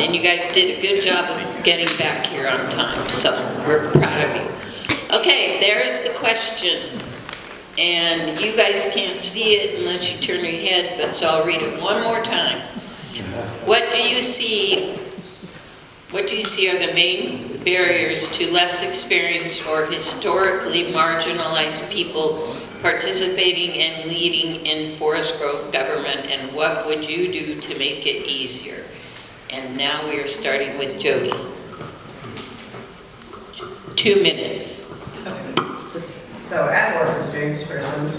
And you guys did a good job of getting back here on time, so we're proud of you. Okay, there's the question. And you guys can't see it unless you turn your head, but so I'll read it one more time. What do you see are the main barriers to less experienced or historically marginalized people participating and leading in Forest Grove government, and what would you do to make it easier? And now we are starting with Jody. 2 minutes. So as a less experienced person,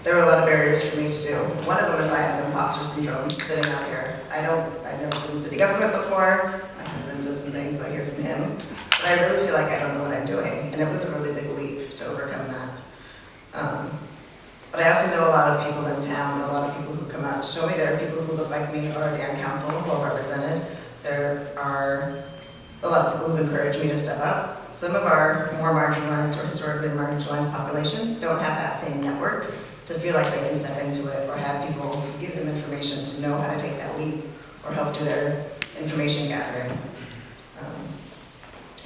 there were a lot of barriers for me to do. One of them is I have imposter syndrome sitting out here. I've never been in city government before. My husband does some things, so I hear from him. But I really feel like I don't know what I'm doing. And it was a really big leap to overcome that. But I also know a lot of people in town, a lot of people who come out to show me. There are people who look like me already on council, well represented. There are a lot of people who've encouraged me to step up. Some of our more marginalized or historically marginalized populations don't have that same network to feel like they can step into it, or have people give them information to know how to take that leap or help do their information gathering.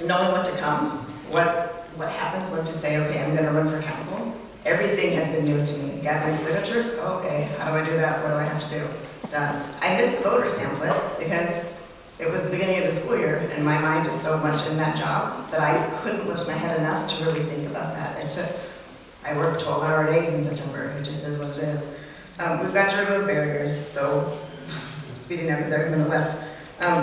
Knowing what to come, what happens once you say, okay, I'm going to run for council. Everything has been new to me. Gathering signatures, okay, how do I do that? What do I have to do? Done. I missed the voters pamphlet because it was the beginning of the school year, and my mind is so much in that job that I couldn't lift my head enough to really think about that. I worked 12-hour days in September. It just is what it is. We've got to remove barriers, so I'm speeding now because I have a minute left.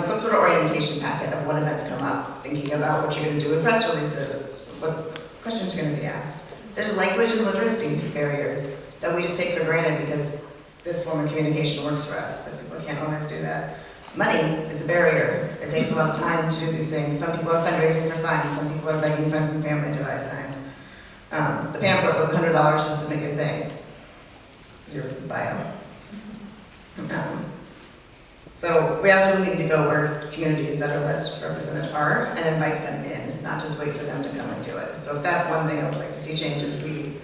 Some sort of orientation packet of what events come up, thinking about what you're going to do in press releases, what questions you're going to be asked. There's language and literacy barriers that we just take for granted because this form of communication works for us, but people can't always do that. Money is a barrier. It takes a lot of time to do these things. Some people are fundraising for signs, some people are begging friends and family to buy signs. The pamphlet was $100 to submit your thing, your bio. So we also really need to go where communities that are less represented are and invite them in, not just wait for them to come and do it. So if that's one thing I would like to see change, is we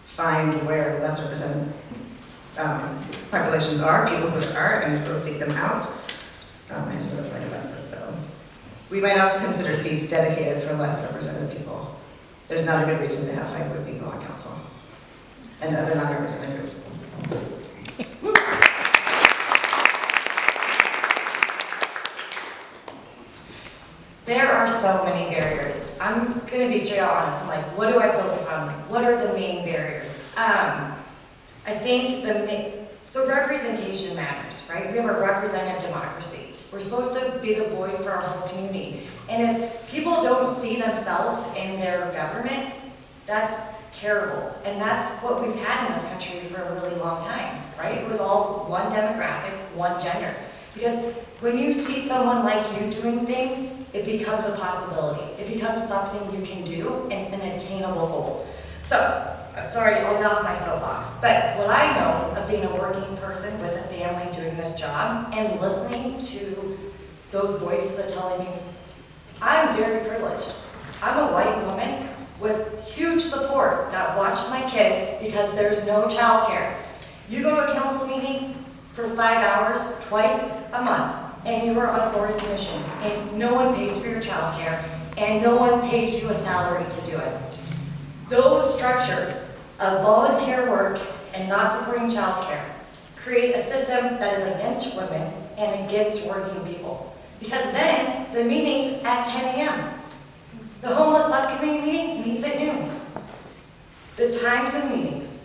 find where less represented populations are, people who are, and go seek them out. I had another point about this though. We might also consider seats dedicated for less represented people. There's not a good reason to have 5 white people on council and other non-represented groups. There are so many barriers. I'm going to be straight out honest. I'm like, what do I focus on? What are the main barriers? I think so representation matters, right? We have a representative democracy. We're supposed to be the voice for our whole community. And if people don't see themselves in their government, that's terrible. And that's what we've had in this country for a really long time, right? It was all one demographic, one gender. Because when you see someone like you doing things, it becomes a possibility. It becomes something you can do and an attainable goal. So, sorry, I'll get off my soapbox, but what I know of being a working person with a family doing this job and listening to those voices that telling me, I'm very privileged. I'm a white woman with huge support that watch my kids because there's no childcare. You go to a council meeting for 5 hours twice a month, and you are on a board commission, and no one pays for your childcare, and no one pays you a salary to do it. Those structures of volunteer work and not supporting childcare create a system that is against women and against working people. Because then the meeting's at 10 a.m. The homeless subcommittee meeting meets at noon. The times of meetings,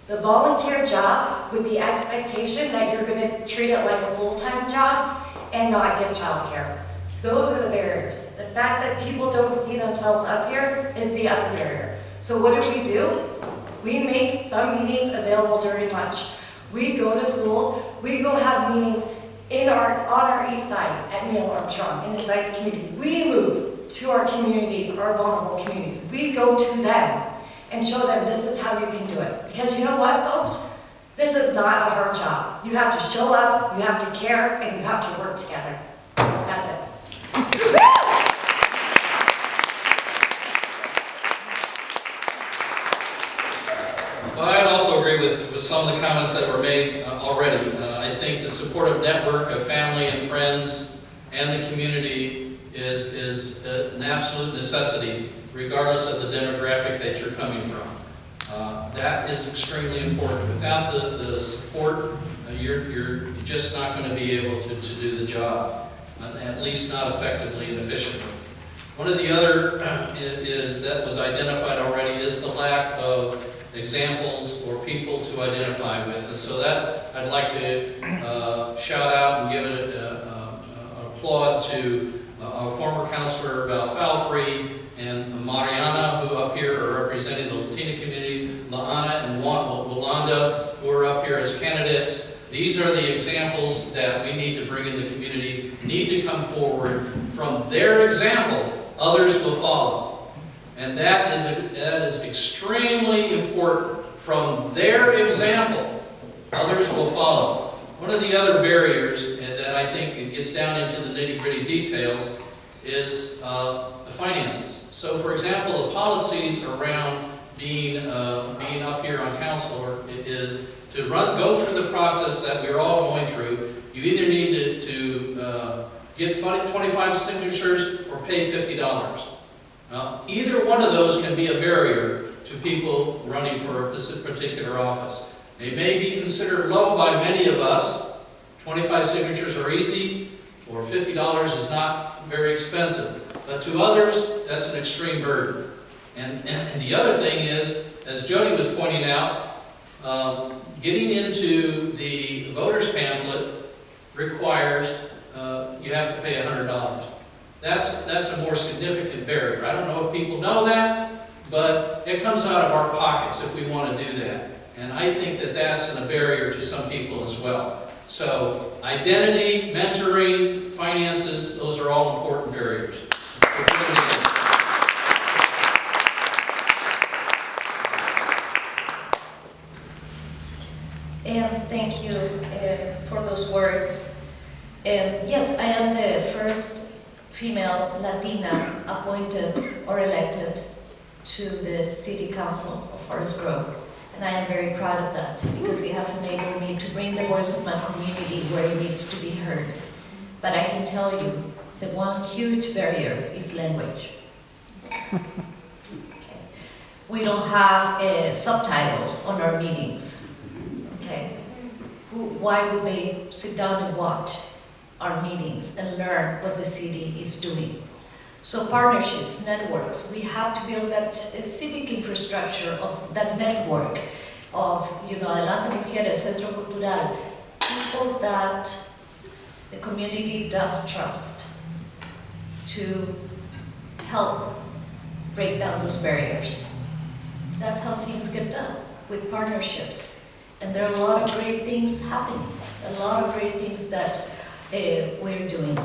the volunteer job with the expectation that you're going to treat it like a full-time job and not give childcare. Those are the barriers. The fact that people don't see themselves up here is the other barrier. So what do? We make some meetings available during lunch. We go to schools, we go have meetings on our east side at Neil Armstrong and invite the community. We move to our communities, our vulnerable communities. We go to them and show them this is how you can do it. Because you know what, folks? This is not a hard job. You have to show up, you have to care, and you have to work together. That's it. Well, I'd also agree with some of the comments that were made already. I think the supportive network of family and friends and the community is an absolute necessity, regardless of the demographic that you're coming from. That is extremely important. Without the support, you're just not going to be able to do the job, at least not effectively and efficiently. One of the other that was identified already is the lack of examples or people to identify with. And so that I'd like to shout out and give an applaud to our former counselor Val Falfrey and Mariana, who up here are representing the Latina community, Laana and Walanda, who are up here as candidates. These are the examples that we need to bring in the community, need to come forward. From their example, others will follow. And that is extremely important. From their example, others will follow. One of the other barriers, and that I think it gets down into the nitty-gritty details, is the finances. So, for example, the policies around being up here on council is to go through the process that we're all going through. You either need to get 25 signatures or pay $50. Now, either one of those can be a barrier to people running for a particular office. They may be considered low by many of us. 25 signatures are easy, or $50 is not very expensive. But to others, that's an extreme burden. And the other thing is, as Jody was pointing out, getting into the voter's pamphlet requires you have to pay $100. That's a more significant barrier. I don't know if people know that, but it comes out of our pockets if we want to do that. And I think that that's a barrier to some people as well. So identity, mentoring, finances, those are all important barriers. Thank you for those words. Yes, I am the first female Latina appointed or elected to the City Council of Forest Grove. And I am very proud of that because it has enabled me to bring the voice of my community where it needs to be heard. But I can tell you, the one huge barrier is language. Okay. We don't have subtitles on our meetings. Okay. Why would they sit down and watch our meetings and learn what the city is doing? So partnerships, networks, we have to build that civic infrastructure of that network of, Adelante Mujeres, Centro Cultural, people that the community does trust to help break down those barriers. That's how things get done, with partnerships. And there are a lot of great things happening, a lot of great things that we're doing.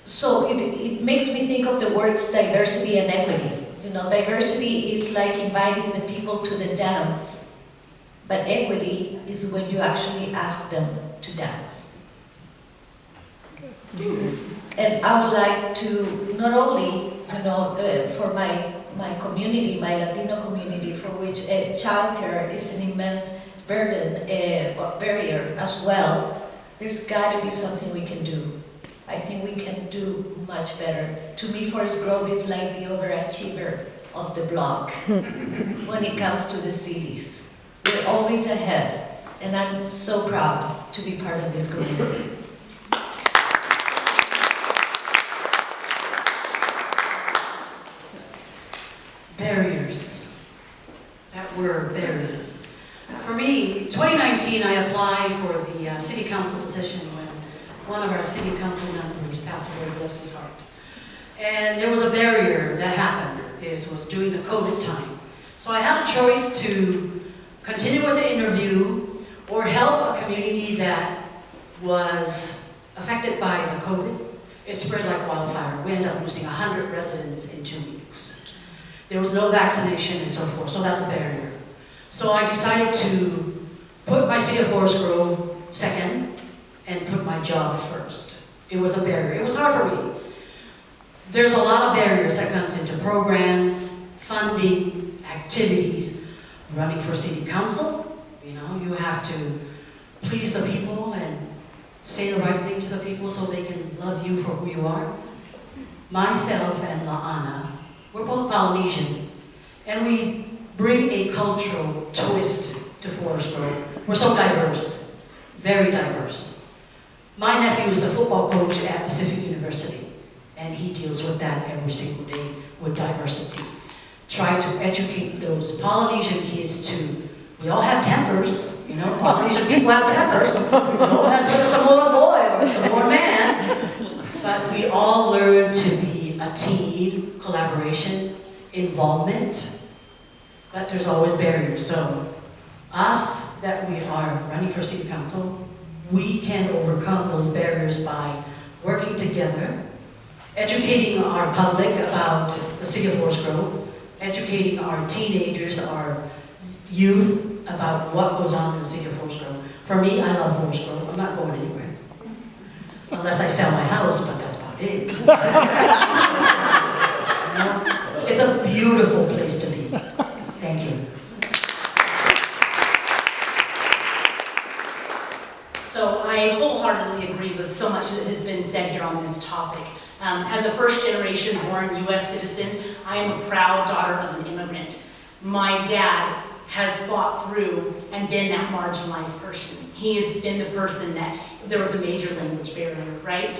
So it makes me think of the words diversity and equity. Diversity is like inviting the people to the dance, but equity is when you actually ask them to dance. And I would like to not only, for my community, my Latino community, for which childcare is an immense burden or barrier as well, there's got to be something we can do. I think we can do much better. To me, Forest Grove is like the overachiever of the block when it comes to the cities. We're always ahead, and I'm so proud to be part of this community. Barriers. That word, barriers. For me, 2019, I applied for the city council position when one of our city council members passed away, bless his heart. And there was a barrier that happened. This was during the COVID time. So I had a choice to continue with the interview or help a community that was affected by the COVID. It spread like wildfire. We ended up losing 100 residents in 2 weeks. There was no vaccination and so forth, so that's a barrier. So I decided to put my city of Forest Grove second and put my job first. It was a barrier. It was hard for me. There's a lot of barriers that comes into programs, funding, activities, running for city council. You have to please the people and say the right thing to the people so they can love you for who you are. Myself and La'ana, we're both Polynesian, and we bring a cultural twist to Forest Grove. We're so diverse, very diverse. My nephew is a football coach at Pacific University, and he deals with that every single day with diversity. Try to educate those Polynesian kids too. We all have tempers, you know, Polynesian people have tempers. That's whether it's a Samoan boy or a Samoan man. But we all learn to be a team, collaboration, involvement, but there's always barriers. So us that we are running for city council, we can overcome those barriers by working together, educating our public about the city of Forest Grove, educating our teenagers, our youth about what goes on in the city of Forest Grove. For me, I love Forest Grove. I'm not going anywhere. Unless I sell my house, but that's about it. You know? It's a beautiful place to be. Thank you. So I wholeheartedly agree with so much that has been said here on this topic. As a first-generation born U.S. citizen, I am a proud daughter of an immigrant. My dad has fought through and been that marginalized person. He has been the person that, there was a major language barrier, right?